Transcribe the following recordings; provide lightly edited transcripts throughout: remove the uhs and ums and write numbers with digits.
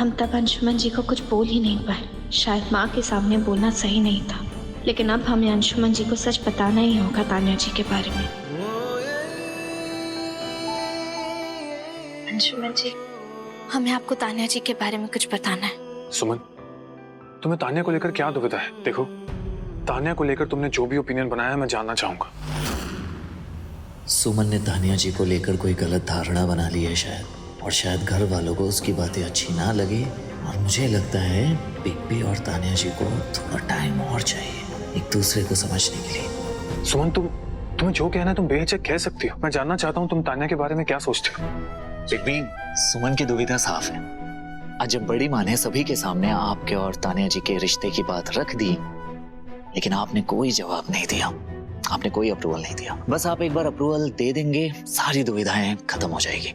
हम तब अंशुमन जी को कुछ बोल ही नहीं पाए। शायद माँ के सामने बोलना सही नहीं था, लेकिन अब हमें अंशुमन जी को सच बताना ही होगा तान्या जी के बारे में। अंशुमन जी, हमें आपको तान्या जी के बारे में कुछ बताना है। सुमन, तुम्हें तान्या को लेकर क्या दुविधा है? देखो, तान्या को लेकर तुमने जो भी ओपिनियन बनाया है मैं जानना चाहूंगा। सुमन ने तान्या जी को लेकर कोई गलत धारणा बना ली है शायद, और शायद घर वालों को उसकी बातें अच्छी ना लगी, और मुझे लगता है बिग बी और तान्या जी को थोड़ा टाइम और चाहिए एक दूसरे को समझने के लिए। सुमन, तुम्हें जो कहना है तुम बेहिचक कह सकती हो। मैं जानना चाहता हूँ तुम तान्या के बारे में क्या सोचते हो। बिग बी, सुमन की दुविधा साफ है। आज जब बड़ी माँ ने सभी के सामने आपके और तान्या जी के रिश्ते की बात रख दी, लेकिन आपने कोई जवाब नहीं दिया, आपने कोई अप्रूवल नहीं दिया। बस आप एक बार अप्रूवल दे देंगे, सारी दुविधाएं खत्म हो जाएगी,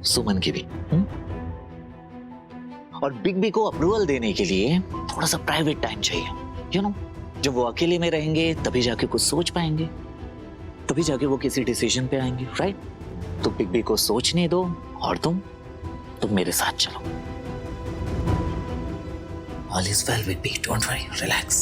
सुमन की भी। और बिग बी को अप्रूवल देने के लिए थोड़ा सा प्राइवेट टाइम चाहिए, यू नो। जब वो अकेले में रहेंगे तभी जाके कुछ सोच पाएंगे, तभी जाके वो किसी डिसीजन पे आएंगे, राइट? तो बिग बी को सोचने दो, और तुम मेरे साथ चलो। All is well with me, don't worry, relax.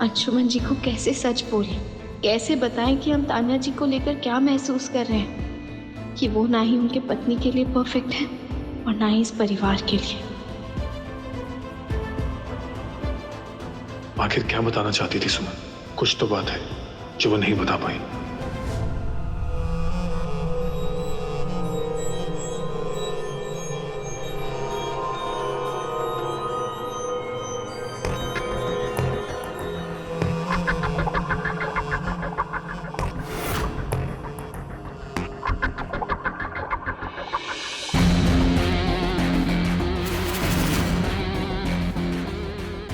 Anshuman जी को कैसे सच बोले, कैसे बताएं कि हम तान्या जी को लेकर क्या महसूस कर रहे हैं, कि वो ना ही उनके पत्नी के लिए परफेक्ट है और ना ही इस परिवार के लिए। आखिर क्या बताना चाहती थी सुमन? कुछ तो बात है जो वो नहीं बता पाई।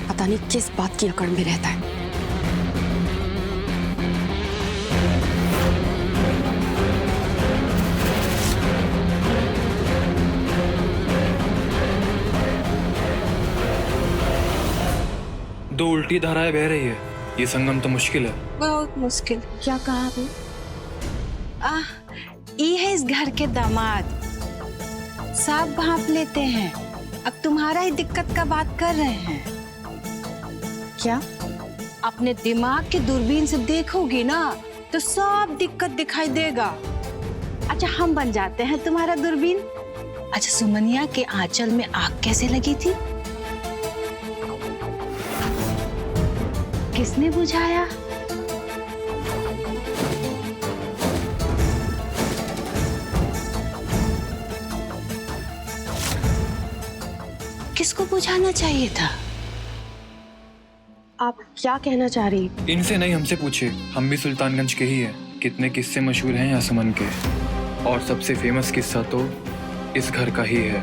पता नहीं किस बात की अकड़ में रहता है। दो उल्टी धाराएं बह रही है, ये संगम तो मुश्किल है। बहुत मुश्किल। क्या कहा अभी? ये है इस घर के दामाद, साफ भांप लेते हैं। अब तुम्हारा ही दिक्कत का बात कर रहे हैं क्या? अपने दिमाग के दूरबीन से देखोगी ना तो सब दिक्कत दिखाई देगा। अच्छा, हम बन जाते हैं तुम्हारा दूरबीन। अच्छा, सुमनिया के आंचल में आग कैसे लगी थी? किसने बुझाया? किसको बुझाना चाहिए था? आप क्या कहना चाह रही? इनसे नहीं, हमसे पूछिए, हम भी सुल्तानगंज के ही हैं। कितने किस्से मशहूर हैं यहाँ सुमन के, और सबसे फेमस किस्सा तो इस घर का ही है,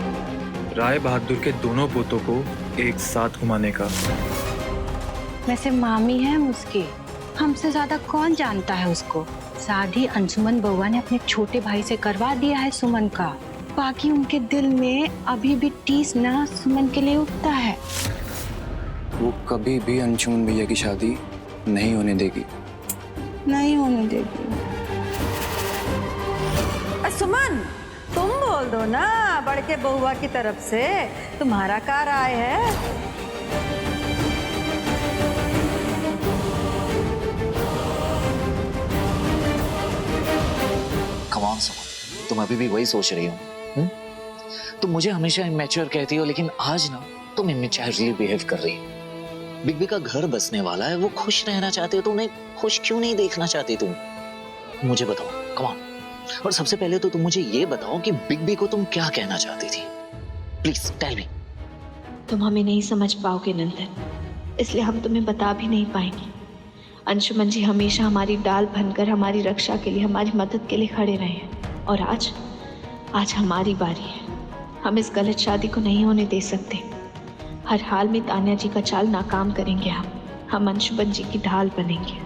राय बहादुर के दोनों पोतों को एक साथ घुमाने का। वैसे मामी है उसकी, हमसे ज्यादा कौन जानता है उसको। शादी अंशुमन बउआ ने अपने छोटे भाई से करवा दिया है सुमन का। बाकी उनके दिल में अभी भी टीस ना सुमन के लिए उठता है। वो कभी भी अंशुमन भैया की शादी नहीं होने देगी। नहीं होने देगी। सुमन, तुम बोल दो ना बड़के बहुआ की तरफ से, तुम्हारा क्या राय है? Come on, सुमन, तुम अभी भी वही सोच रही हो। तुम मुझे हमेशा इमैच्योर कहती हो, लेकिन आज ना तुम इमैच्योरली बिहेव कर रही हो। बिग बी का घर बसने वाला है, वो खुश रहना चाहते हो तो उन्हें खुश क्यों नहीं देखना चाहती तुम? मुझे बताओ, कम ऑन। और सबसे पहले तो तुम मुझे ये बताओ कि बिग बी को तुम क्या कहना चाहती थी? Please tell me. तुम हमें नहीं समझ पाओगे नंदन, इसलिए हम तुम्हें बता भी नहीं पाएंगे। अंशुमन जी हमेशा हमारी डाल बनकर हमारी रक्षा के लिए, हमारी मदद के लिए खड़े रहे हैं, और आज हमारी बारी है। हम इस गलत शादी को नहीं होने दे सकते। हर हाल में तान्या जी का चाल नाकाम करेंगे। हम अंशुमन जी की ढाल बनेंगे।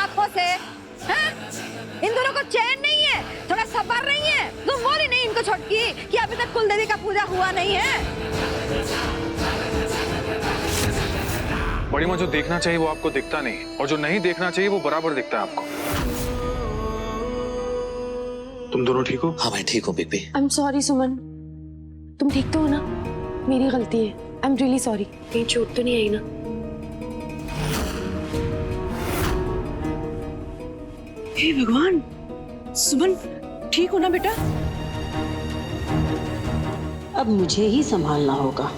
आंखों से? हैं? इन दोनों को चैन नहीं है, थोड़ा सबर नहीं है? तुम बोली नहीं इनको छोटकी कि अभी तक कुलदेवी का पूजा हुआ नहीं है? बड़ी माँ, जो देखना चाहिए वो आपको दिखता नहीं, और जो नहीं देखना चाहिए वो बराबर दिखता है आपको। तुम दोनों ठीक हो? हाँ मैं ठीक हूँ big B. I am sorry Suman, तुम ठीक तो हो ना? मेरी गलती है, आई एम रियली सॉरी। कहीं चोट तो नहीं आई ना? हे भगवान, सुमन ठीक हो ना बेटा? अब मुझे ही संभालना होगा।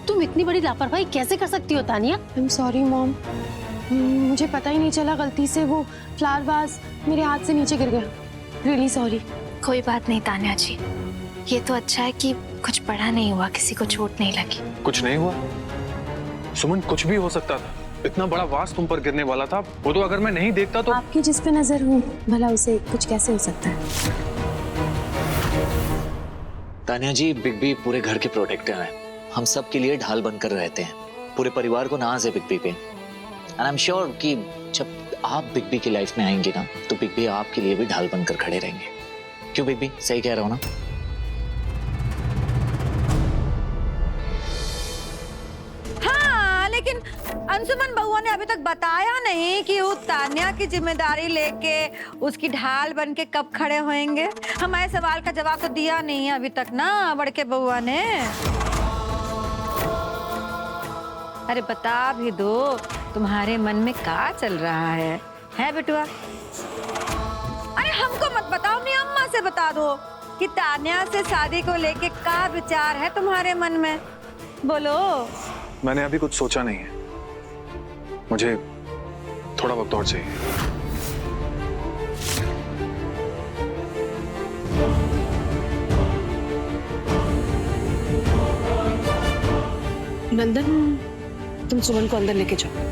तुम इतनी बड़ी लापरवाही कैसे कर सकती हो तानिया? आई एम सॉरी मॉम, मुझे पता ही नहीं चला, गलती से वो फ्लावर वास मेरे हाथ से नीचे गिर गया। Really sorry. कोई बात नहीं तान्या जी, ये तो अच्छा है कि कुछ बड़ा नहीं हुआ, किसी को चोट नहीं लगी। कुछ नहीं हुआ सुमन, कुछ भी हो सकता था। इतना बड़ा वास तुम पर गिरने वाला था, वो तो अगर मैं नहीं देखता तो। आपकी जिस पे नजर हूँ, भला उसे कुछ कैसे हो सकता है? तानिया जी, बिग बी पूरे घर के प्रोटेक्टर हैं, हम सब के लिए ढाल बनकर रहते हैं। पूरे परिवार को नाज है बिग बी पे, एंड आई एम श्योर कि जब आप बिग बी की लाइफ में आएंगे ना, तो बिग बी आपके लिए भी ढाल बनकर खड़े रहेंगे। क्यों बिग बी, सही कह रहा हूँ ना? हाँ, लेकिन अंशुमन बउआ ने अभी तक बताया नहीं कि वो तान्या की जिम्मेदारी लेके उसकी ढाल बन के कब खड़े होंगे। हमारे सवाल का जवाब तो दिया नहीं है अभी तक ना बड़के बउआ ने। अरे बता भी दो, तुम्हारे मन में क्या चल रहा है बेटुआ? अरे हमको मत बताओ, अपनी अम्मा से बता दो कि तान्या से शादी को लेके क्या विचार है तुम्हारे मन में, बोलो। मैंने अभी कुछ सोचा नहीं है, मुझे थोड़ा वक्त और चाहिए। नंदन, तुम सुमन को अंदर लेके जाओ।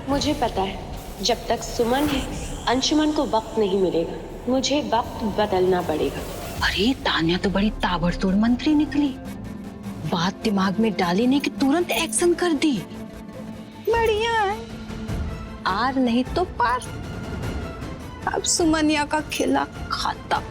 मुझे पता है, जब तक सुमन है अंशुमन को वक्त नहीं मिलेगा, मुझे वक्त बदलना पड़ेगा। अरे तान्या तो बड़ी ताबड़तोड़ मंत्री निकली, बात दिमाग में डाली नहीं कि तुरंत एक्शन कर दी। बढ़िया है, आर नहीं तो पार। अब सुमनिया का खिला खाता।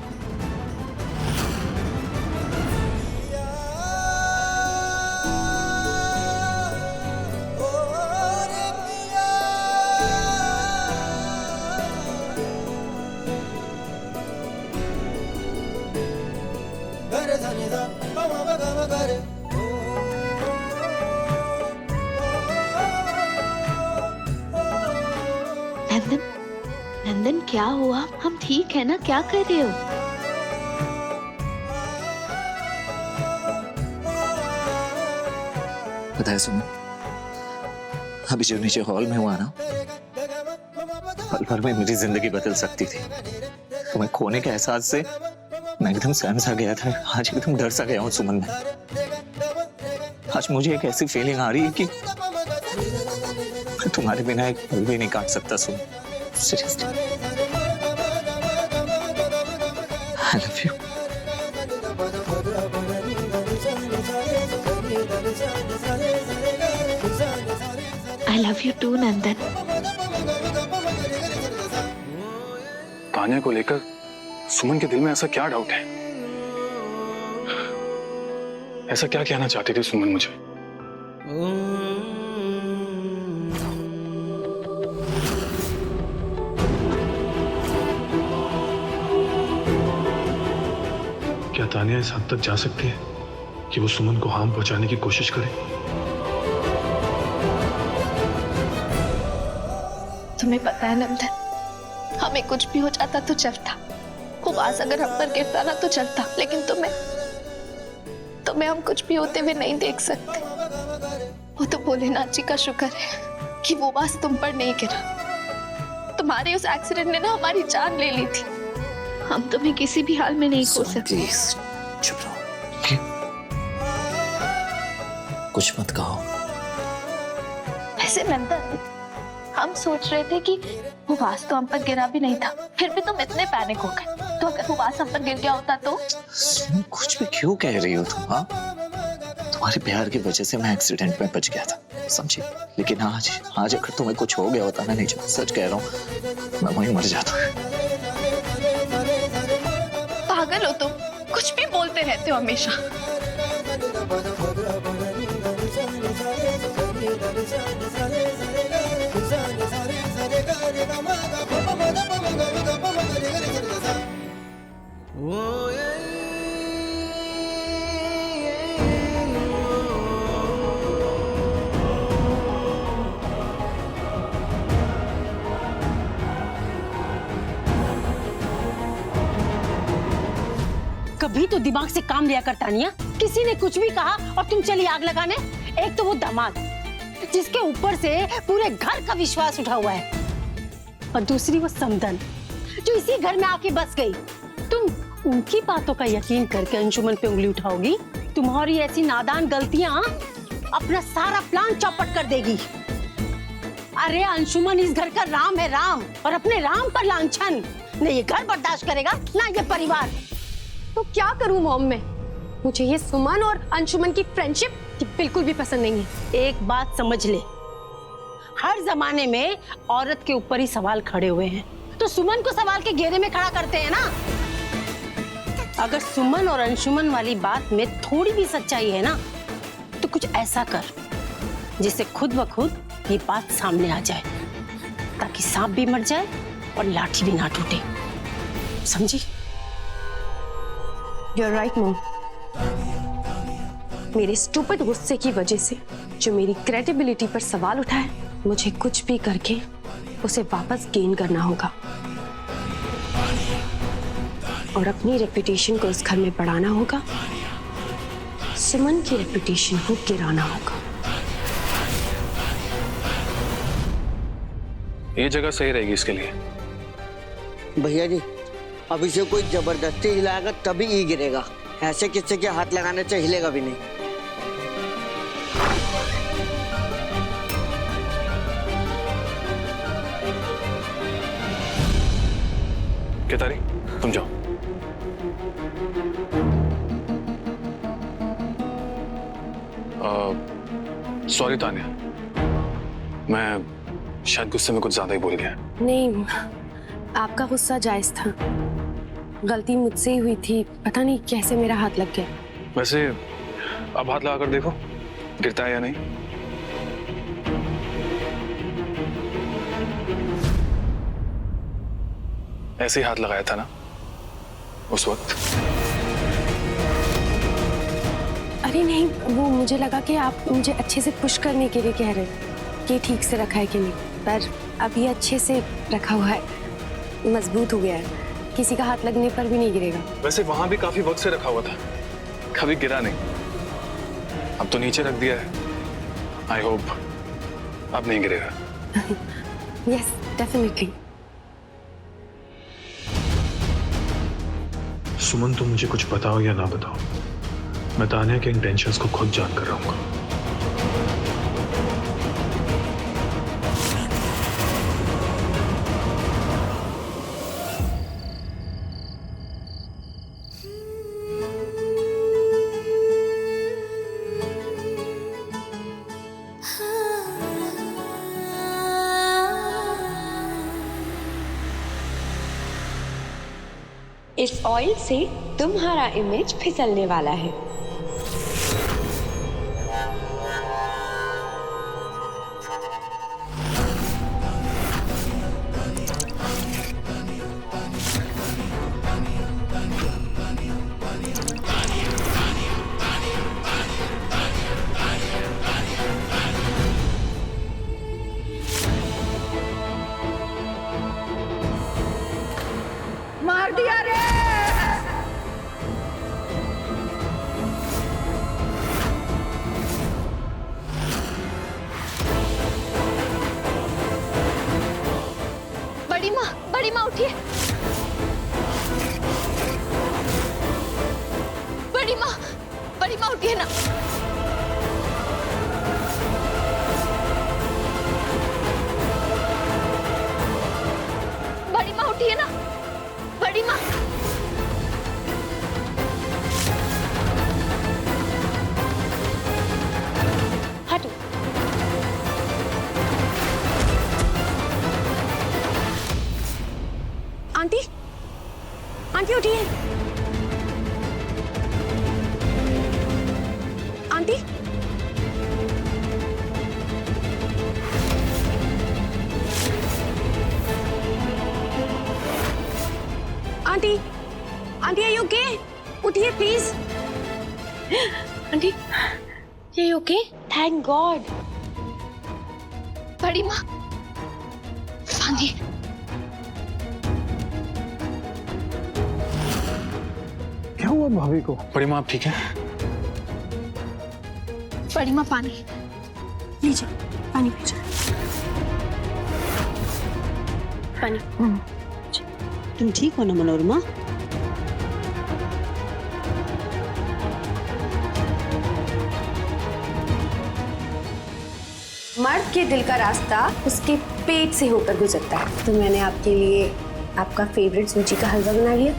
नंदन, नंदन क्या हुआ? हम ठीक है ना? क्या कर रहे हो? पता है सुमन, अभी जो नीचे हॉल में हुआ ना, पल भर में मेरी जिंदगी बदल सकती थी। तुम्हें खोने के एहसास से मैं एकदम सहम सा गया था, आज एकदम डर सा गया हूँ सुमन में। आज मुझे एक ऐसी फीलिंग आ रही है कि मैं तुम्हारे बिना एक पल भी नहीं काट सकता Suman. Seriously, I love you. I love you too Nandan. Tanya को लेकर सुमन के दिल में ऐसा क्या डाउट है? ऐसा क्या कहना चाहती थी सुमन मुझे? क्या तान्या इस हद तक जा सकती है कि वो सुमन को हार्म पहुंचाने की कोशिश करे? तुम्हें पता है नंदन, हमें कुछ भी हो जाता तो चलता, खुबास अगर हम पर गिरता ना तो चलता, लेकिन तुम्हें हम कुछ भी होते हुए नहीं देख सकते। वो तो भोलेनाथ जी का शुक्र है कि वो बात तुम पर नहीं गिरा। तुम्हारे उस एक्सीडेंट ने ना हमारी जान ले ली थी। हम तुम्हें किसी भी हाल में नहीं खो सकते। प्लीज चुप रहो, okay? कुछ मत कहो। ऐसे नंदन, हम सोच रहे थे कि वो वास तो हम पर गिरा भी नहीं था, फिर भी तुम इतने पैनिक हो गए। तो अगर वो वास हम पर गिर गया होता तो? कुछ भी क्यों कह रही हो तुम? हाँ, तुम्हारे प्यार की वजह से मैं एक्सीडेंट में बच गया था, समझी? लेकिन आज अगर तुम्हें कुछ हो गया होता ना नीचे, सच कह रहा हूँ, मैं वहीं मर जाता। पागल हो तुम, कुछ भी बोलते रहते हो हमेशा। कभी तो दिमाग से काम लिया कर तानिया। किसी ने कुछ भी कहा और तुम चली आग लगाने। एक तो वो दामाद जिसके ऊपर से पूरे घर का विश्वास उठा हुआ है, और दूसरी वो समदन जो इसी घर में आके बस गई। तुम उनकी बातों का यकीन करके अंशुमन पे उंगली उठाओगी? तुम्हारी ऐसी नादान गलतियां अपना सारा प्लान चौपट कर देगी। अरे अंशुमन इस घर का राम है, राम, और अपने राम पर लांछन न ये घर बर्दाश्त करेगा ना ये परिवार। तो क्या करूं मॉम मैं? मुझे ये सुमन और अंशुमन की फ्रेंडशिप बिल्कुल भी पसंद नहीं है। एक बात समझ ले, हर जमाने में औरत के ऊपर ही सवाल खड़े हुए हैं, तो सुमन को सवाल के घेरे में खड़ा करते हैं ना। अगर सुमन और अंशुमन वाली बात में थोड़ी भी सच्चाई है ना, तो कुछ ऐसा कर जिससे खुद ब खुद ये बात सामने आ जाए, ताकि सांप भी मर जाए और लाठी भी ना टूटे, समझी? You're right, mom. मेरे स्टूपिड गुस्से की वजह से जो मेरी क्रेडिबिलिटी पर सवाल उठा है, मुझे कुछ भी करके उसे वापस गेन करना होगा और अपनी रेपुटेशन को इस घर में बढ़ाना होगा। सुमन की रेपुटेशन को गिराना होगा। ये जगह सही रहेगी इसके लिए। भैया जी, अब इसे कोई जबरदस्ती हिलाएगा तभी ये गिरेगा, ऐसे किसी के हाथ लगाने से हिलेगा भी नहीं। केतारी, तुम जाओ। सॉरी तान्या, मैं शायद गुस्से में कुछ ज्यादा ही बोल गया। नहीं, आपका गुस्सा जायज था। गलती मुझसे ही हुई थी, पता नहीं कैसे मेरा हाथ लग गया। वैसे अब हाथ लगा कर देखो, गिरता है या नहीं। ऐसे ही हाथ लगाया था ना उस वक्त। अरे नहीं, वो मुझे लगा कि आप मुझे अच्छे से पुश करने के लिए कह रहे हैं कि ठीक से रखा है कि नहीं, पर अभी अच्छे से रखा हुआ है, मजबूत हो गया है, किसी का हाथ लगने पर भी नहीं गिरेगा। वैसे वहां भी काफी वक्त से रखा हुआ था, कभी गिरा नहीं। अब तो नीचे रख दिया है, आई होप अब नहीं गिरेगा। Yes, definitely. सुमन, तुम मुझे कुछ बताओ या ना बताओ, मैं तान्या के इंटेंशंस को खुद जान कर रहूंगा। इस ऑयल से तुम्हारा इमेज फिसलने वाला है। मार दिया रे। बड़ी माँ उठिए। बड़ी माँ उठिए ना। बड़ी माँ उठिए ना, बड़ी माँ। आंटी उठिए। Aunty aunty aunty are you okay? उठिए प्लीज। आंटी ये ओके? Thank god. बड़ी माँ, फानी, क्या हुआ भाभी को? बड़ी माँ आप ठीक है? बड़ी माँ पानी लीजिए, पानी पीजिए। पानी। तुम ठीक हो ना मनोरमा? मर्द के दिल का रास्ता उसके पेट से होकर गुजरता है। तो मैंने आपके लिए आपका फेवरेट सूजी का हलवा बना लिया।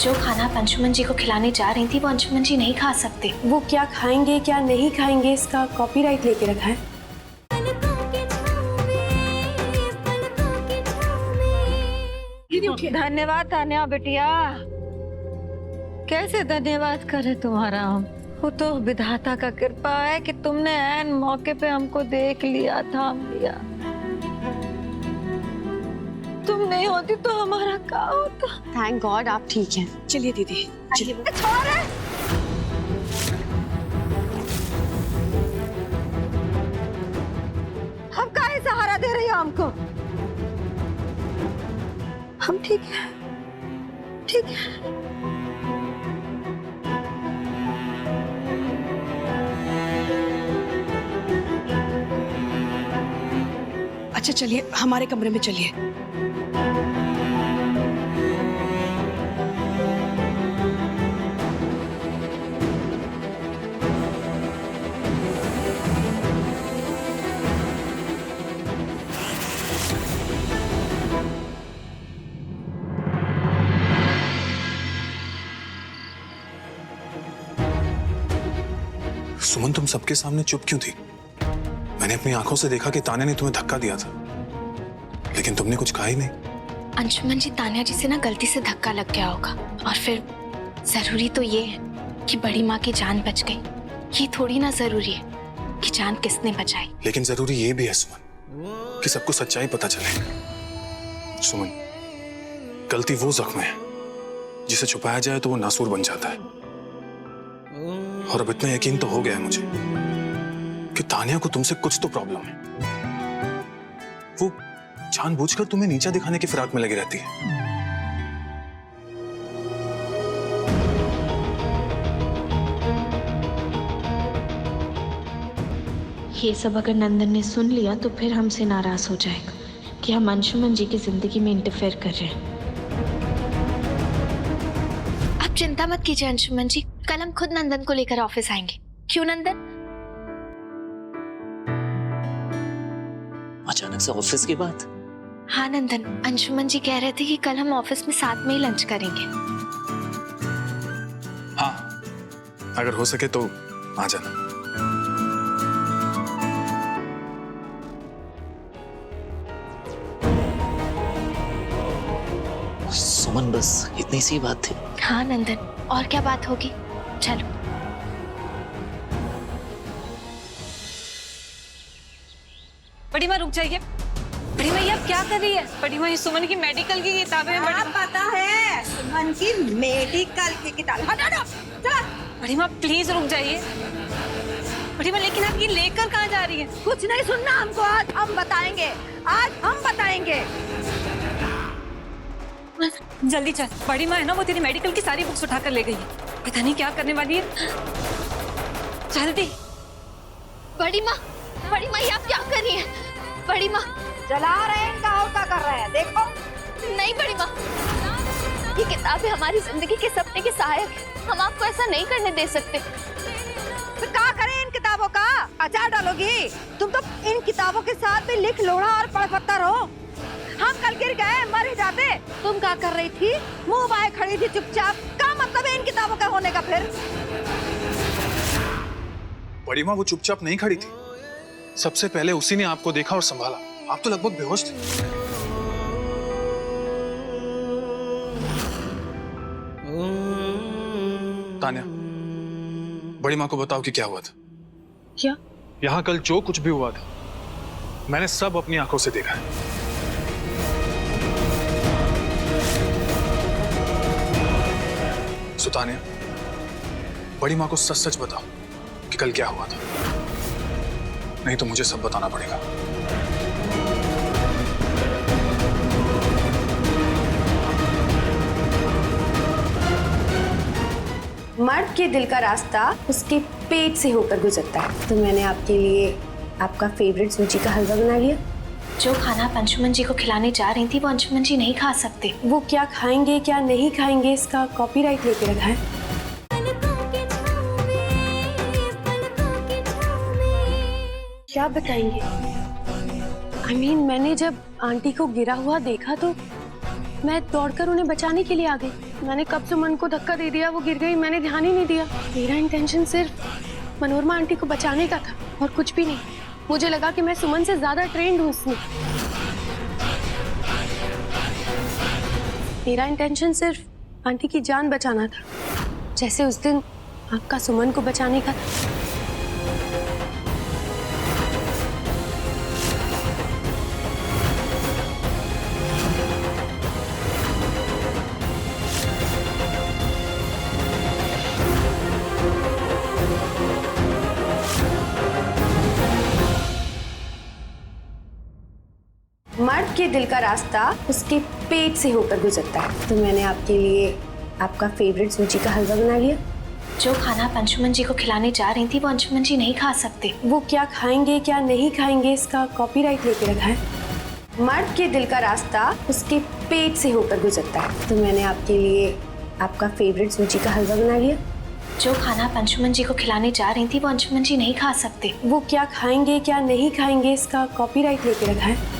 जो खाना आप अंशुमन जी को खिलाने जा रही थी वो अंशुमन जी नहीं खा सकते। वो क्या खाएंगे क्या नहीं खाएंगे इसका कॉपीराइट लेके रखा है। धन्यवाद तान्या बिटिया। कैसे धन्यवाद करे तुम्हारा हम? वो तो विधाता का कृपा है कि तुमने ऐन मौके पे हमको देख लिया, थाम लिया। तुम नहीं होती तो हमारा क्या होता? थैंक गॉड आप ठीक हैं। चलिए दीदी, चलिए। छोड़। हम काहे सहारा दे रही हो हमको? हम ठीक है, ठीक है। अच्छा चलिए, हमारे कमरे में चलिए। सुमन तुम सबके सामने चुप क्यों थी? मैंने अपनी आंखों से देखा कि तान्या ने तुम्हें धक्का दिया था, लेकिन तुमने कुछ कहा ही नहीं। अंशुमन जी, तान्या जी से ना गलती से धक्का लग गया होगा और फिर जरूरी तो ये है कि बड़ी माँ की जान बच गई। ये थोड़ी ना जरूरी है कि जान किसने बचाई। लेकिन जरूरी ये भी है सुमन कि सबको सच्चाई पता चले। सुमन, गलती वो जख्म है जिसे छुपाया जाए तो वो नासूर बन जाता है। और अब इतना यकीन तो हो गया है मुझे कि तान्या को तुमसे कुछ तो प्रॉब्लम है। वो जानबूझकर तुम्हें नीचा दिखाने की फिराक में लगी रहती है। ये सब अगर नंदन ने सुन लिया तो फिर हमसे नाराज हो जाएगा कि हम अंशुमन जी की जिंदगी में इंटरफेयर कर रहे हैं। आप चिंता मत कीजिए अंशुमन जी, कल हम खुद नंदन को लेकर ऑफिस आएंगे। क्यों नंदन? अचानक से ऑफिस की बात? हाँ नंदन, अंशुमन जी कह रहे थे कि कल हम ऑफिस में साथ में ही लंच करेंगे। हाँ, अगर हो सके तो आ जाना। सुमन बस इतनी सी बात थी। हाँ नंदन, और क्या बात होगी? चलो। बड़ी माँ रुक जाइए। बड़ी माँ ये आप क्या कर रही है? बड़ी माँ ये सुमन की मेडिकल की किताबें हैं। बड़ी माँ पता है सुमन की मेडिकल की किताब। हट हट चला। बड़ी माँ प्लीज रुक जाइए। बड़ी माँ लेकिन आप ये लेकर कहाँ जा रही है? कुछ नहीं सुनना हमको, आज हम बताएंगे, आज हम बताएंगे। जल्दी चल। बड़ी माँ है ना, वो तेरी मेडिकल की सारी बुक्स उठा कर ले गई है। पता नहीं क्या करने वाली है। जल्दी। बड़ी माँ, बड़ी माँ ये आप क्या कर रही हैं? बड़ी माँ चला रहे हैं, इनका होता कर रहे हैं, देखो। नहीं बड़ी माँ, ये किताबें हमारी जिंदगी के सपने के सहायक है। हम आपको ऐसा नहीं करने दे सकते। तो क्या करें इन किताबों का? अचार डालोगी? तुम तो इन किताबों के साथ में लिख लोढ़ा और पढ़ पत्थर हो। हम कल गिर गए, मर ही जाते। तुम क्या कर रही थी? मुंह बाय खड़ी थी चुपचाप। क्या मतलब है इन किताबों का होने का फिर? बड़ी माँ वो चुपचाप नहीं खड़ी थी, सबसे पहले उसी ने आपको देखा और संभाला। आप तो लगभग बेहोश थे। तान्या, बड़ी माँ को बताओ कि क्या हुआ था। क्या? यहाँ कल जो कुछ भी हुआ था मैंने सब अपनी आंखों से देखा है। सुतान्या, बड़ी माँ को सच सच बताओ कि कल क्या हुआ था, नहीं तो मुझे सब बताना पड़ेगा। मर्द के दिल का रास्ता उसके पेट से होकर गुजरता है। तो मैंने आपके लिए आपका फेवरेट सूजी का हलवा बना लिया। जो खाना आप अंशुमन जी को खिलाने जा रही थी वो अंशुमन जी नहीं खा सकते। वो क्या खाएंगे क्या नहीं खाएंगे इसका कॉपीराइट लेके रखा है। क्या बताएंगे? I mean, मैंने जब आंटी को गिरा हुआ देखा तो मैं दौड़कर उन्हें बचाने के लिए आ गई। मैंने कब सुमन को धक्का दे दिया, वो गिर गई, मैंने ध्यान ही नहीं दिया। मेरा इंटेंशन सिर्फ मनोरमा आंटी को बचाने का था और कुछ भी नहीं। मुझे लगा कि मैं सुमन से ज्यादा ट्रेंड हूँ इसमें। मेरा इंटेंशन सिर्फ आंटी की जान बचाना था, जैसे उस दिन आपका सुमन को बचाने का था। मर्द के दिल का रास्ता उसके पेट से होकर गुजरता है। तो मैंने आपके लिए आपका फेवरेट सूजी का हलवा बना लिया। जो खाना आप अंशुमन जी को खिलाने जा रही थी वो अंशुमन जी नहीं खा सकते। वो क्या खाएंगे क्या नहीं खाएंगे इसका कॉपीराइट लेके रखा है। मर्द के दिल का रास्ता उसके पेट से होकर गुजरता है। तो मैंने आपके लिए आपका फेवरेट सूजी का हलवा बना लिया। जो खाना आप अंशुमन जी को खिलाने जा रही थी वो अंशुमन जी नहीं खा सकते। वो क्या खाएंगे क्या नहीं खाएंगे इसका कॉपीराइट लेके रखा है।